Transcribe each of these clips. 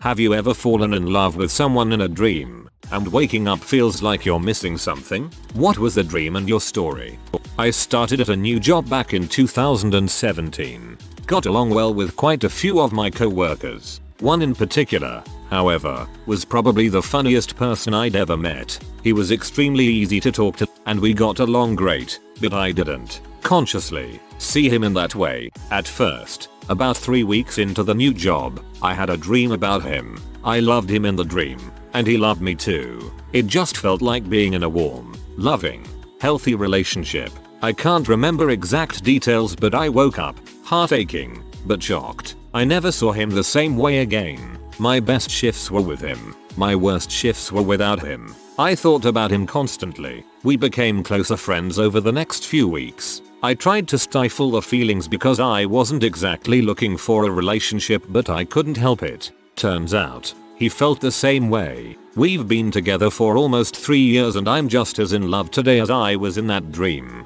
Have you ever fallen in love with someone in a dream, and waking up feels like you're missing something? What was the dream and your story? I started at a new job back in 2017. Got along well with quite a few of my coworkers. One in particular, however, was probably the funniest person I'd ever met. He was extremely easy to talk to, and we got along great, but I didn't consciously see him in that way at first. About 3 weeks into the new job, I had a dream about him. I loved him in the dream, and he loved me too. It just felt like being in a warm, loving, healthy relationship. I can't remember exact details, but I woke up, heart aching, but shocked. I never saw him the same way again. My best shifts were with him. My worst shifts were without him. I thought about him constantly. We became closer friends over the next few weeks. I tried to stifle the feelings because I wasn't exactly looking for a relationship, but I couldn't help it. Turns out, he felt the same way. We've been together for almost 3 years and I'm just as in love today as I was in that dream.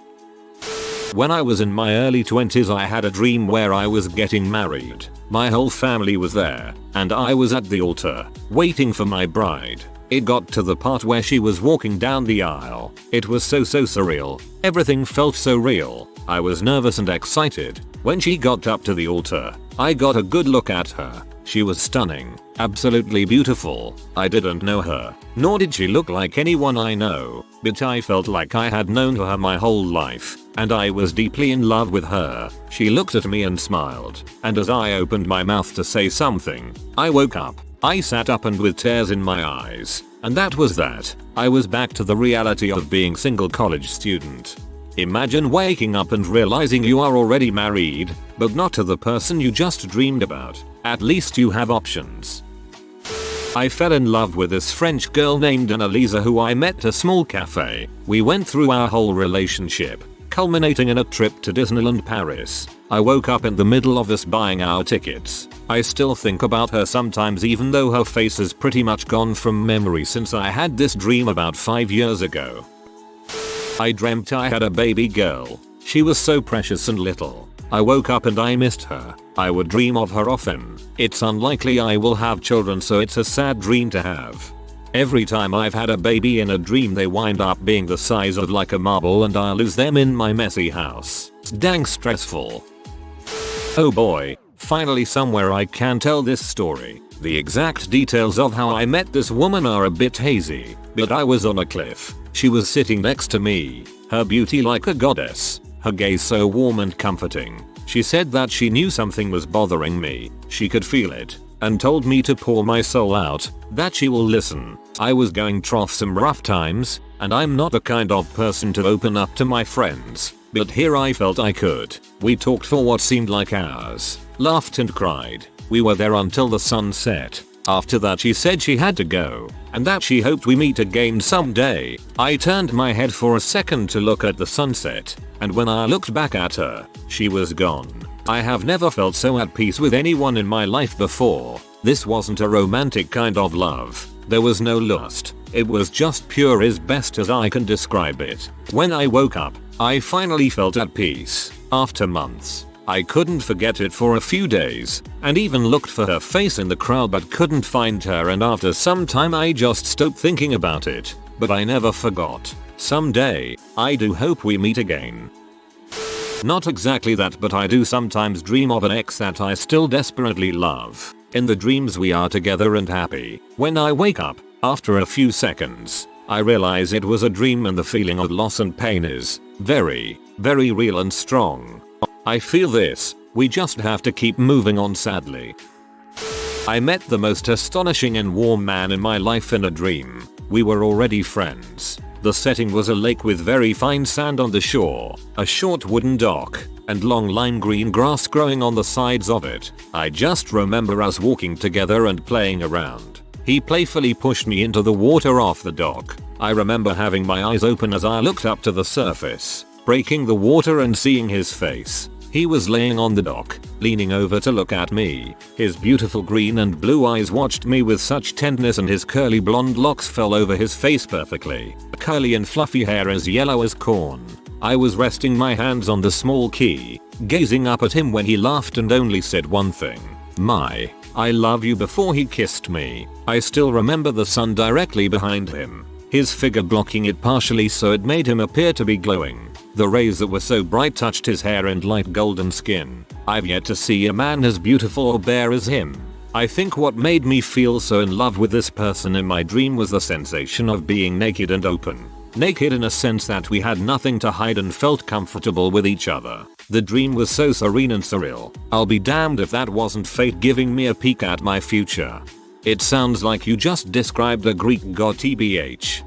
When I was in my early 20s, I had a dream where I was getting married. My whole family was there, and I was at the altar, waiting for my bride. It got to the part where she was walking down the aisle. It was so surreal. Everything felt so real. I was nervous and excited. When she got up to the altar, I got a good look at her. She was stunning, absolutely beautiful. I didn't know her, nor did she look like anyone I know, but I felt like I had known her my whole life, and I was deeply in love with her. She looked at me and smiled, and as I opened my mouth to say something, I woke up. I sat up and with tears in my eyes, and that was that. I was back to the reality of being single college student. Imagine waking up and realizing you are already married, but not to the person you just dreamed about. At least you have options. I fell in love with this French girl named Annalisa who I met at a small cafe. We went through our whole relationship, culminating in a trip to Disneyland Paris. I woke up in the middle of us buying our tickets. I still think about her sometimes, even though her face is pretty much gone from memory since I had this dream about 5 years ago. I dreamt I had a baby girl. She was so precious and little. I woke up and I missed her. I would dream of her often. It's unlikely I will have children, so it's a sad dream to have. Every time I've had a baby in a dream, they wind up being the size of like a marble and I'll lose them in my messy house. It's dang stressful. Oh boy, finally somewhere I can tell this story. The exact details of how I met this woman are a bit hazy, but I was on a cliff. She was sitting next to me, her beauty like a goddess, her gaze so warm and comforting. She said that she knew something was bothering me, she could feel it, and told me to pour my soul out, that she will listen. I was going through some rough times, and I'm not the kind of person to open up to my friends, but here I felt I could. We talked for what seemed like hours, laughed and cried. We were there until the sun set. After that she said she had to go, and that she hoped we meet again someday. I turned my head for a second to look at the sunset, and when I looked back at her, she was gone. I have never felt so at peace with anyone in my life before. This wasn't a romantic kind of love. There was no lust. It was just pure, as best as I can describe it. When I woke up, I finally felt at peace. After months, I couldn't forget it for a few days, and even looked for her face in the crowd but couldn't find her, and after some time I just stopped thinking about it. But I never forgot. Someday, I do hope we meet again. Not exactly that, but I do sometimes dream of an ex that I still desperately love. In the dreams we are together and happy. When I wake up, after a few seconds, I realize it was a dream and the feeling of loss and pain is very, very real and strong. I feel this, we just have to keep moving on sadly. I met the most astonishing and warm man in my life in a dream. We were already friends. The setting was a lake with very fine sand on the shore, a short wooden dock, and long lime green grass growing on the sides of it. I just remember us walking together and playing around. He playfully pushed me into the water off the dock. I remember having my eyes open as I looked up to the surface, breaking the water and seeing his face. He was laying on the dock, leaning over to look at me. His beautiful green and blue eyes watched me with such tenderness, and his curly blonde locks fell over his face perfectly. Curly and fluffy hair as yellow as corn. I was resting my hands on the small key, gazing up at him when he laughed and only said one thing. My I love you before he kissed me. I still remember the sun directly behind him. His figure blocking it partially so it made him appear to be glowing. The rays that were so bright touched his hair and light golden skin. I've yet to see a man as beautiful or bare as him. I think what made me feel so in love with this person in my dream was the sensation of being naked and open. Naked in a sense that we had nothing to hide and felt comfortable with each other. The dream was so serene and surreal. I'll be damned if that wasn't fate giving me a peek at my future. It sounds like you just described a Greek god tbh.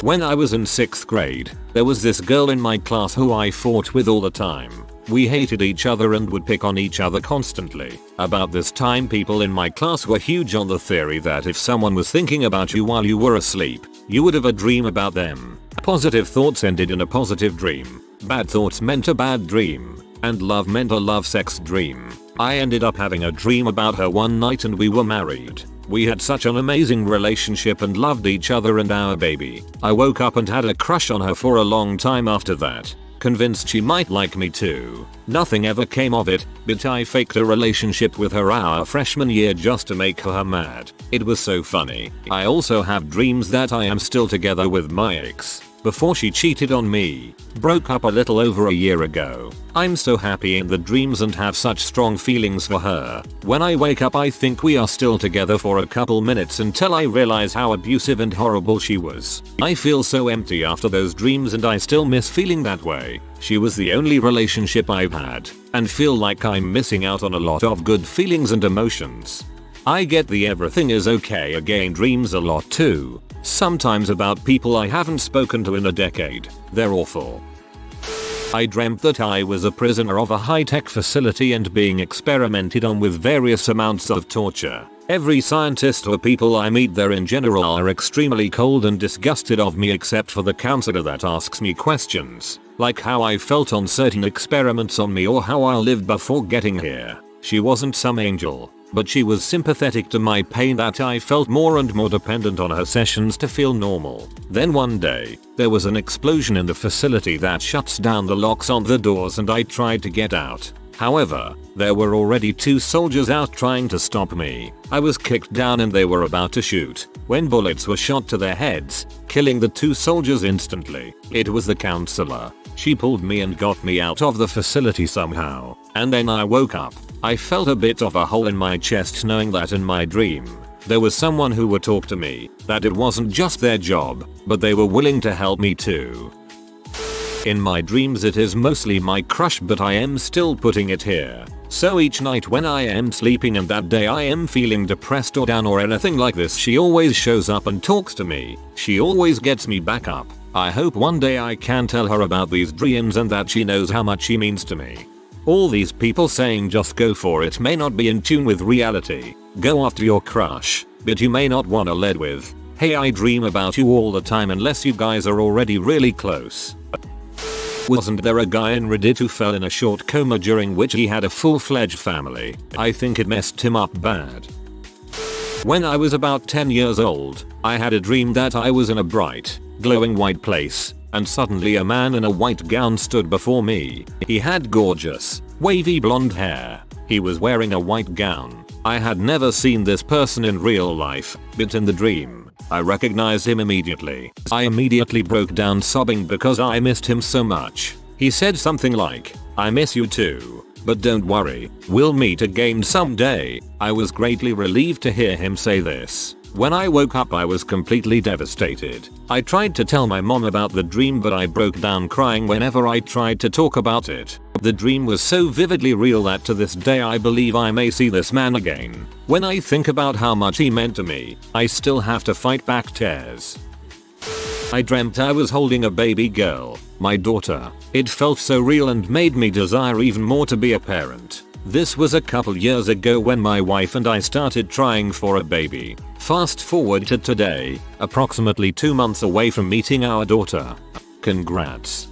When I was in 6th grade, there was this girl in my class who I fought with all the time. We hated each other and would pick on each other constantly. About this time people in my class were huge on the theory that if someone was thinking about you while you were asleep, you would have a dream about them. Positive thoughts ended in a positive dream. Bad thoughts meant a bad dream. And love meant a love sex dream. I ended up having a dream about her one night and we were married. We had such an amazing relationship and loved each other and our baby. I woke up and had a crush on her for a long time after that. Convinced she might like me too. Nothing ever came of it, but I faked a relationship with her our freshman year just to make her mad. It was so funny. I also have dreams that I am still together with my ex. Before she cheated on me. Broke up a little over a year ago. I'm so happy in the dreams and have such strong feelings for her. When I wake up I think we are still together for a couple minutes until I realize how abusive and horrible she was. I feel so empty after those dreams and I still miss feeling that way. She was the only relationship I've had. And feel like I'm missing out on a lot of good feelings and emotions. I get the everything is okay again dreams a lot too. Sometimes about people I haven't spoken to in a decade. They're awful. I dreamt that I was a prisoner of a high-tech facility and being experimented on with various amounts of torture. Every scientist or people I meet there in general are extremely cold and disgusted of me except for the counselor that asks me questions. Like how I felt on certain experiments on me or how I lived before getting here. She wasn't some angel. But she was sympathetic to my pain that I felt more and more dependent on her sessions to feel normal. Then one day, there was an explosion in the facility that shuts down the locks on the doors and I tried to get out. However, there were already 2 soldiers out trying to stop me. I was kicked down and they were about to shoot, when bullets were shot to their heads, killing the 2 soldiers instantly. It was the counselor. She pulled me and got me out of the facility somehow. And then I woke up. I felt a bit of a hole in my chest knowing that in my dream, there was someone who would talk to me, that it wasn't just their job, but they were willing to help me too. In my dreams it is mostly my crush but I am still putting it here. So each night when I am sleeping and that day I am feeling depressed or down or anything like this she always shows up and talks to me. She always gets me back up. I hope one day I can tell her about these dreams and that she knows how much she means to me. All these people saying just go for it may not be in tune with reality. Go after your crush, but you may not wanna lead with, hey I dream about you all the time unless you guys are already really close. Wasn't there a guy in Reddit who fell in a short coma during which he had a full-fledged family? I think it messed him up bad. When I was about 10 years old, I had a dream that I was in a bright, glowing white place, and suddenly a man in a white gown stood before me. He had gorgeous, wavy blonde hair. He was wearing a white gown. I had never seen this person in real life, but in the dream, I recognized him immediately. I immediately broke down sobbing because I missed him so much. He said something like, I miss you too. But don't worry, we'll meet again someday. I was greatly relieved to hear him say this. When I woke up I was completely devastated. I tried to tell my mom about the dream but I broke down crying whenever I tried to talk about it. The dream was so vividly real that to this day I believe I may see this man again. When I think about how much he meant to me, I still have to fight back tears. I dreamt I was holding a baby girl, my daughter. It felt so real and made me desire even more to be a parent. This was a couple years ago when my wife and I started trying for a baby. Fast forward to today, approximately 2 months away from meeting our daughter. Congrats.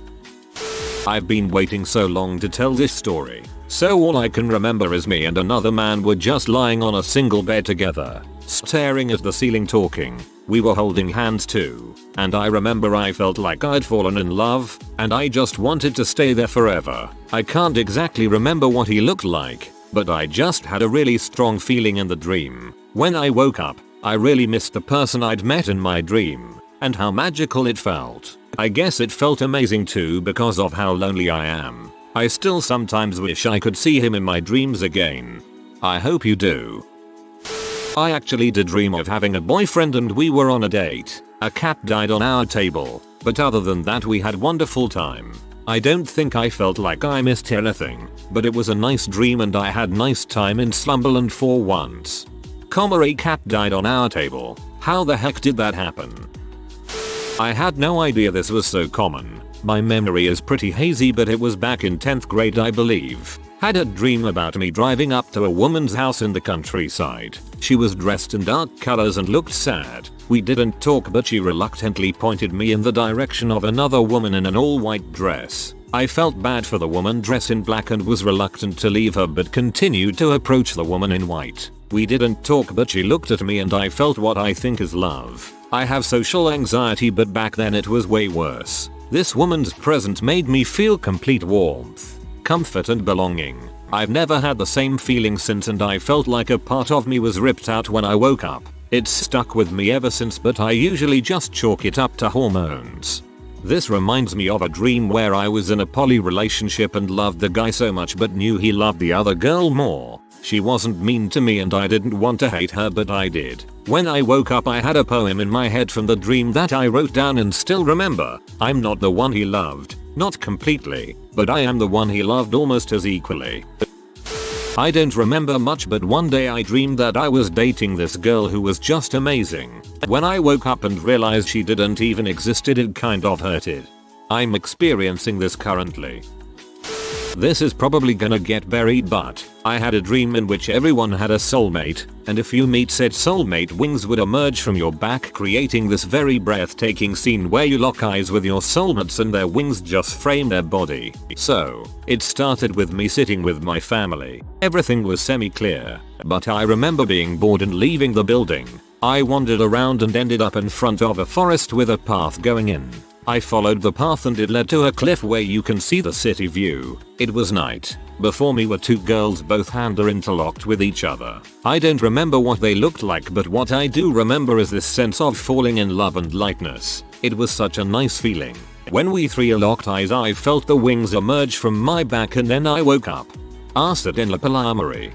I've been waiting so long to tell this story. So all I can remember is me and another man were just lying on a single bed together, staring at the ceiling talking. We were holding hands too. And I remember I felt like I'd fallen in love, and I just wanted to stay there forever. I can't exactly remember what he looked like, but I just had a really strong feeling in the dream. When I woke up, I really missed the person I'd met in my dream, and how magical it felt. I guess it felt amazing too because of how lonely I am. I still sometimes wish I could see him in my dreams again. I hope you do. I actually did dream of having a boyfriend and we were on a date. A cat died on our table, but other than that we had wonderful time. I don't think I felt like I missed anything, but it was a nice dream and I had nice time in Slumberland for once. A cat died on our table. How the heck did that happen? I had no idea this was so common. My memory is pretty hazy, but it was back in 10th grade I believe. Had a dream about me driving up to a woman's house in the countryside. She was dressed in dark colors and looked sad. We didn't talk, but she reluctantly pointed me in the direction of another woman in an all-white dress. I felt bad for the woman dressed in black and was reluctant to leave her, but continued to approach the woman in white. We didn't talk, but she looked at me and I felt what I think is love. I have social anxiety, but back then it was way worse. This woman's presence made me feel complete warmth, comfort and belonging. I've never had the same feeling since, and I felt like a part of me was ripped out when I woke up. It's stuck with me ever since, but I usually just chalk it up to hormones. This reminds me of a dream where I was in a poly relationship and loved the guy so much but knew he loved the other girl more. She wasn't mean to me and I didn't want to hate her, but I did. When I woke up I had a poem in my head from the dream that I wrote down and still remember. I'm not the one he loved. Not completely, but I am the one he loved almost as equally. I don't remember much, but one day I dreamed that I was dating this girl who was just amazing. When I woke up and realized she didn't even existed, it kind of hurted. I'm experiencing this currently. This is probably gonna get buried, but I had a dream in which everyone had a soulmate, and if you meet said soulmate, wings would emerge from your back, creating this very breathtaking scene where you lock eyes with your soulmates and their wings just frame their body. So, it started with me sitting with my family. Everything was semi-clear, but I remember being bored and leaving the building. I wandered around and ended up in front of a forest with a path going in. I followed the path and it led to a cliff where you can see the city view. It was night. Before me were two girls, both hand are interlocked with each other. I don't remember what they looked like, but what I do remember is this sense of falling in love and lightness. It was such a nice feeling. When we three locked eyes I felt the wings emerge from my back and then I woke up. Acid in la Palamari.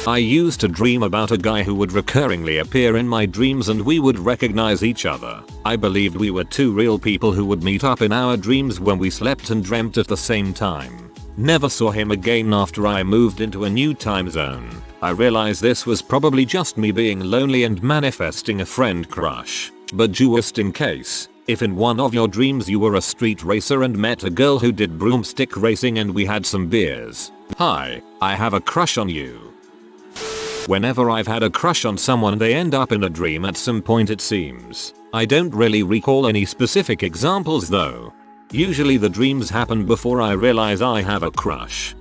I used to dream about a guy who would recurringly appear in my dreams and we would recognize each other. I believed we were two real people who would meet up in our dreams when we slept and dreamt at the same time. Never saw him again after I moved into a new time zone. I realized this was probably just me being lonely and manifesting a friend crush. But just in case, if in one of your dreams you were a street racer and met a girl who did broomstick racing and we had some beers. Hi, I have a crush on you. Whenever I've had a crush on someone they end up in a dream at some point, it seems. I don't really recall any specific examples though. Usually the dreams happen before I realize I have a crush.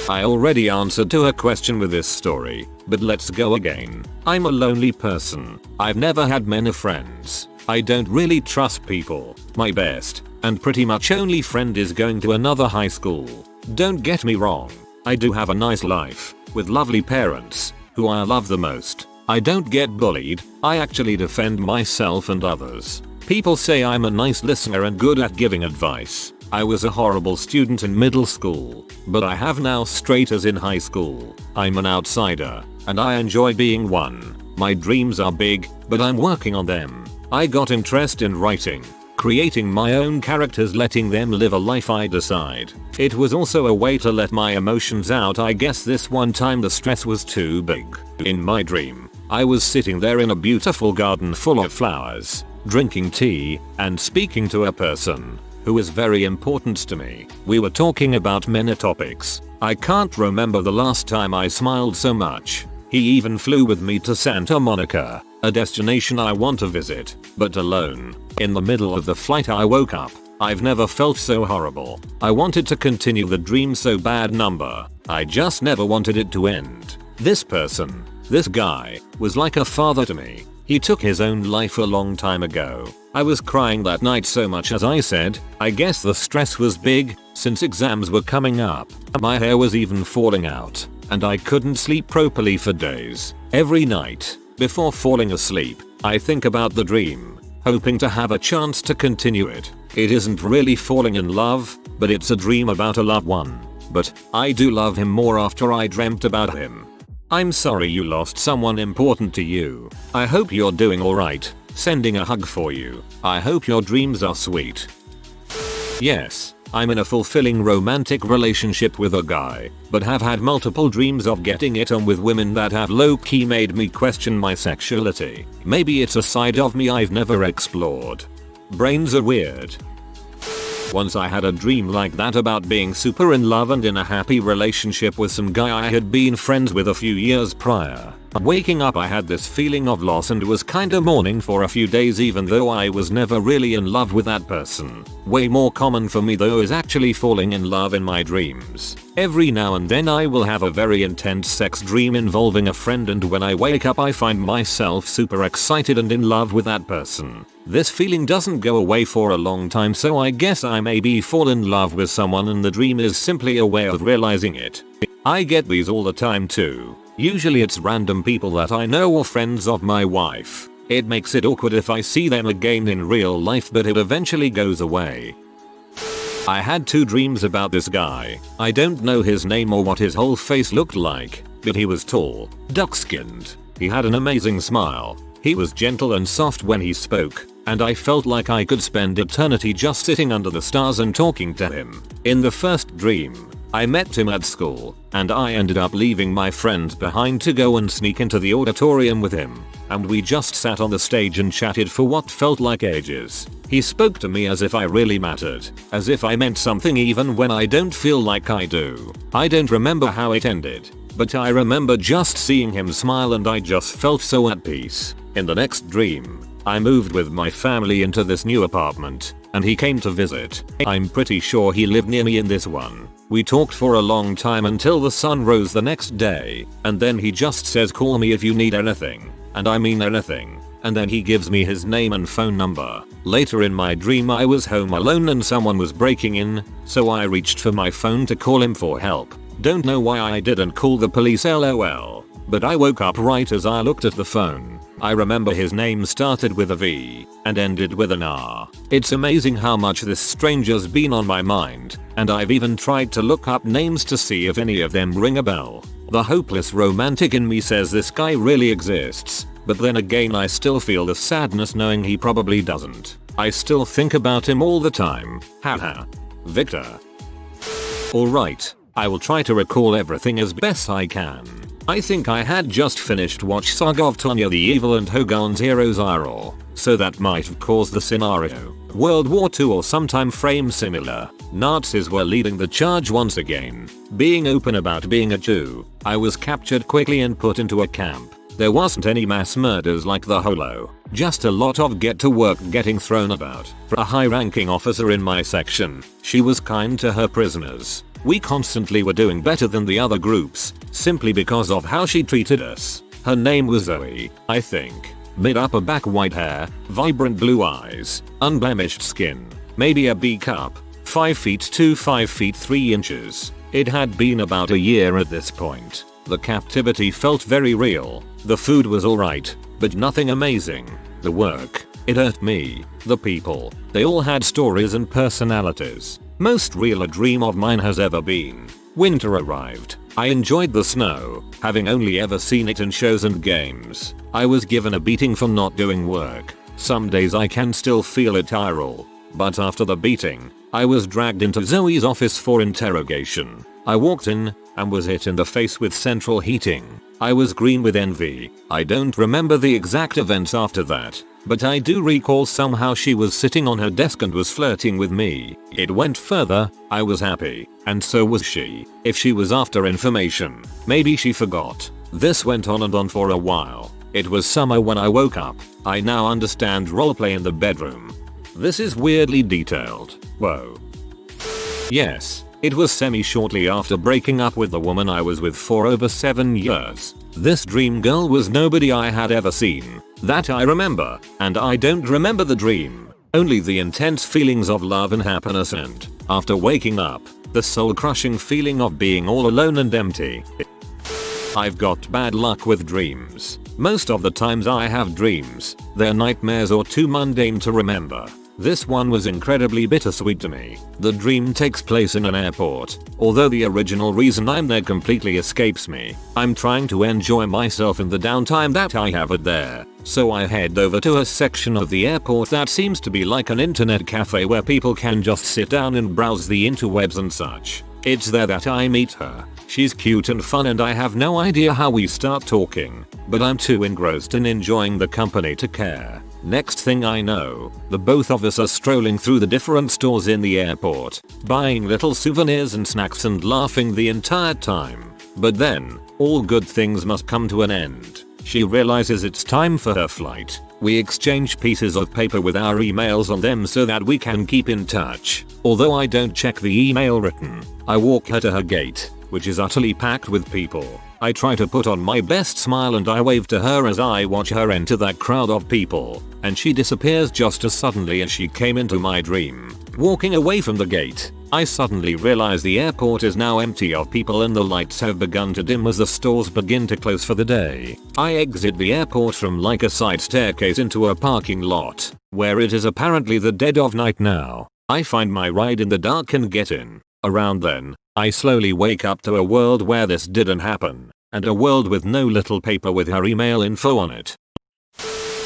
I already answered to a question with this story, but let's go again. I'm a lonely person. I've never had many friends. I don't really trust people. My best, and pretty much only friend is going to another high school. Don't get me wrong. I do have a nice life, with lovely parents, who I love the most. I don't get bullied. I actually defend myself and others. People say I'm a nice listener and good at giving advice. I was a horrible student in middle school, but I have now straight A's in high school. I'm an outsider, and I enjoy being one. My dreams are big, but I'm working on them. I got interest in writing, creating my own characters, letting them live a life I decide. It was also a way to let my emotions out. I guess this one time the stress was too big. In my dream, I was sitting there in a beautiful garden full of flowers, drinking tea, and speaking to a person who is very important to me. We were talking about many topics. I can't remember the last time I smiled so much. He even flew with me to Santa Monica, a destination I want to visit, but alone. In the middle of the flight I woke up. I've never felt so horrible. I wanted to continue the dream so bad. I just never wanted it to end. This person, this guy, was like a father to me. He took his own life a long time ago. I was crying that night so much, as I said. I guess the stress was big since exams were coming up. My hair was even falling out, and I couldn't sleep properly for days. Every night, before falling asleep, I think about the dream, hoping to have a chance to continue it. It isn't really falling in love, but it's a dream about a loved one. But I do love him more after I dreamt about him. I'm sorry you lost someone important to you. I hope you're doing alright. Sending a hug for you. I hope your dreams are sweet. Yes, I'm in a fulfilling romantic relationship with a guy, but have had multiple dreams of getting it on with women that have low-key made me question my sexuality. Maybe it's a side of me I've never explored. Brains are weird. Once I had a dream like that about being super in love and in a happy relationship with some guy I had been friends with a few years prior. Waking up I had this feeling of loss and was kinda mourning for a few days, even though I was never really in love with that person. Way more common for me though is actually falling in love in my dreams. Every now and then I will have a very intense sex dream involving a friend, and when I wake up I find myself super excited and in love with that person. This feeling doesn't go away for a long time, so I guess I maybe fall in love with someone and the dream is simply a way of realizing it. I get these all the time too. Usually it's random people that I know or friends of my wife. It makes it awkward if I see them again in real life, but it eventually goes away. I had 2 dreams about this guy. I don't know his name or what his whole face looked like, but he was tall, dark-skinned. He had an amazing smile. He was gentle and soft when he spoke, and I felt like I could spend eternity just sitting under the stars and talking to him. In the first dream, I met him at school, and I ended up leaving my friends behind to go and sneak into the auditorium with him, and we just sat on the stage and chatted for what felt like ages. He spoke to me as if I really mattered, as if I meant something even when I don't feel like I do. I don't remember how it ended, but I remember just seeing him smile and I just felt so at peace. In the next dream, I moved with my family into this new apartment, and he came to visit. I'm pretty sure he lived near me in this one. We talked for a long time until the sun rose the next day, and then he just says, "Call me if you need anything." And I mean anything. And then he gives me his name and phone number. Later in my dream I was home alone and someone was breaking in, so I reached for my phone to call him for help. Don't know why I didn't call the police, lol. But I woke up right as I looked at the phone. I remember his name started with a V and ended with an R. It's amazing how much this stranger's been on my mind, and I've even tried to look up names to see if any of them ring a bell. The hopeless romantic in me says this guy really exists, but then again I still feel the sadness knowing he probably doesn't. I still think about him all the time. Haha. Victor. Alright, I will try to recall everything as best I can. I think I had just finished watch Saga of Tanya the Evil and Hogan's Heroes Iroh, so that might have caused the scenario. World War II or sometime frame similar. Nazis were leading the charge once again. Being open about being a Jew, I was captured quickly and put into a camp. There wasn't any mass murders like the Holo, just a lot of get to work getting thrown about. A high-ranking officer in my section, she was kind to her prisoners. We constantly were doing better than the other groups, simply because of how she treated us. Her name was Zoe, I think. Mid-upper back, white hair, vibrant blue eyes, unblemished skin, maybe a B cup, 5 feet 2, 5 feet 3 inches. It had been about a year at this point. The captivity felt very real. The food was alright, but nothing amazing. The work, it hurt me. The people, they all had stories and personalities. Most real a dream of mine has ever been. Winter arrived. I enjoyed the snow, having only ever seen it in shows and games. I was given a beating for not doing work. Some days I can still feel it Tyrol. But after the beating, I was dragged into Zoe's office for interrogation. I walked in and was hit in the face with central heating. I was green with envy. I don't remember the exact events after that, but I do recall somehow she was sitting on her desk and was flirting with me. It went further. I was happy, and so was she. If she was after information, maybe she forgot. This went on and on for a while. It was summer when I woke up. I now understand roleplay in the bedroom. This is weirdly detailed. Whoa. Yes. It was semi-shortly after breaking up with the woman I was with for over 7 years. This dream girl was nobody I had ever seen that I remember, and I don't remember the dream, only the intense feelings of love and happiness, and after waking up, the soul-crushing feeling of being all alone and empty. I've got bad luck with dreams. Most of the times I have dreams, they're nightmares or too mundane to remember. This one was incredibly bittersweet to me. The dream takes place in an airport. Although the original reason I'm there completely escapes me, I'm trying to enjoy myself in the downtime that I have it there. So I head over to a section of the airport that seems to be like an internet cafe where people can just sit down and browse the interwebs and such. It's there that I meet her. She's cute and fun and I have no idea how we start talking, but I'm too engrossed in enjoying the company to care. Next thing I know, the both of us are strolling through the different stores in the airport, buying little souvenirs and snacks and laughing the entire time. But then, all good things must come to an end. She realizes it's time for her flight. We exchange pieces of paper with our emails on them so that we can keep in touch. Although I don't check the email written, I walk her to her gate, which is utterly packed with people. I try to put on my best smile and I wave to her as I watch her enter that crowd of people, and she disappears just as suddenly as she came into my dream. Walking away from the gate, I suddenly realize the airport is now empty of people and the lights have begun to dim as the stores begin to close for the day. I exit the airport from like a side staircase into a parking lot, where it is apparently the dead of night now. I find my ride in the dark and get in. Around then, I slowly wake up to a world where this didn't happen, and a world with no little paper with her email info on it.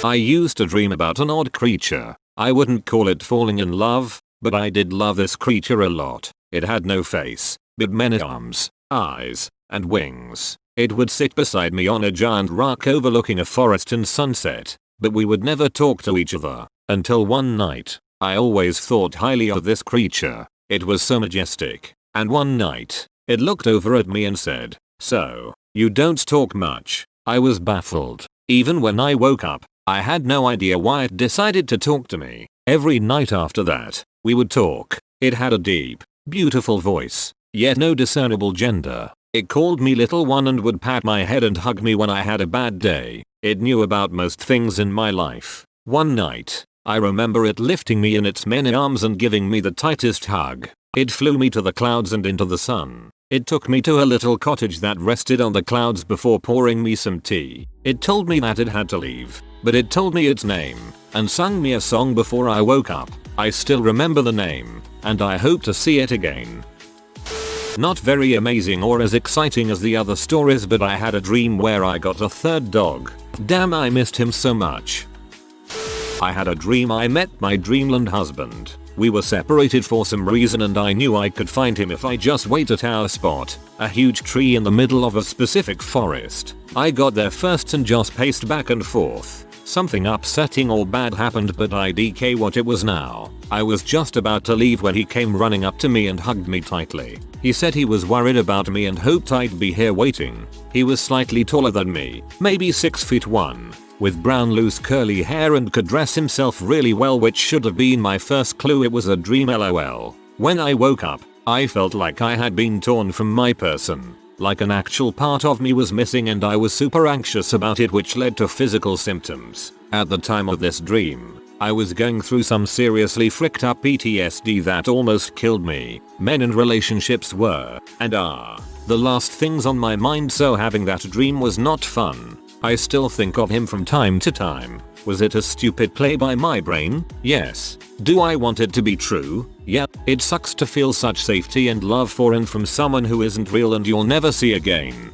I used to dream about an odd creature. I wouldn't call it falling in love, but I did love this creature a lot. It had no face, but many arms, eyes, and wings. It would sit beside me on a giant rock overlooking a forest and sunset, but we would never talk to each other, until one night. I always thought highly of this creature. It was so majestic. And one night, it looked over at me and said, "So, you don't talk much." I was baffled. Even when I woke up, I had no idea why it decided to talk to me. Every night after that, we would talk. It had a deep, beautiful voice, yet no discernible gender. It called me little one and would pat my head and hug me when I had a bad day. It knew about most things in my life. One night, I remember it lifting me in its many arms and giving me the tightest hug. It flew me to the clouds and into the sun. It took me to a little cottage that rested on the clouds before pouring me some tea. It told me that it had to leave, but it told me its name, and sung me a song before I woke up. I still remember the name, and I hope to see it again. Not very amazing or as exciting as the other stories, but I had a dream where I got a third dog. Damn, I missed him so much. I had a dream I met my dreamland husband. We were separated for some reason and I knew I could find him if I just waited at our spot, a huge tree in the middle of a specific forest. I got there first and just paced back and forth. Something upsetting or bad happened, but I DK what it was now. I was just about to leave when he came running up to me and hugged me tightly. He said he was worried about me and hoped I'd be here waiting. He was slightly taller than me, maybe 6'1", with brown loose curly hair and could dress himself really well, which should have been my first clue it was a dream, lol. When I woke up, I felt like I had been torn from my person. Like an actual part of me was missing and I was super anxious about it, which led to physical symptoms. At the time of this dream, I was going through some seriously fricked up PTSD that almost killed me. Men and relationships were, and are, the last things on my mind, so having that dream was not fun. I still think of him from time to time. Was it a stupid play by my brain? Yes. Do I want it to be true? Yeah. It sucks to feel such safety and love for and from someone who isn't real and you'll never see again.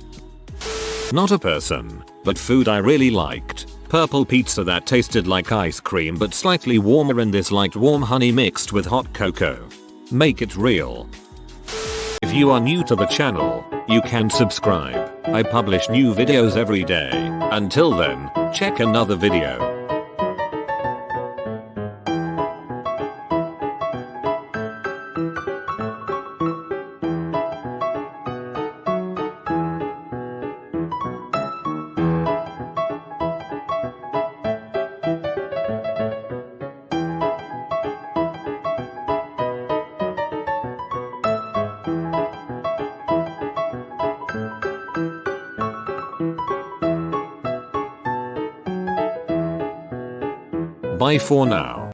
Not a person, but food I really liked. Purple pizza that tasted like ice cream but slightly warmer, and this light warm honey mixed with hot cocoa. Make it real. If you are new to the channel, you can subscribe. I publish new videos every day. Until then, check another video. Bye for now.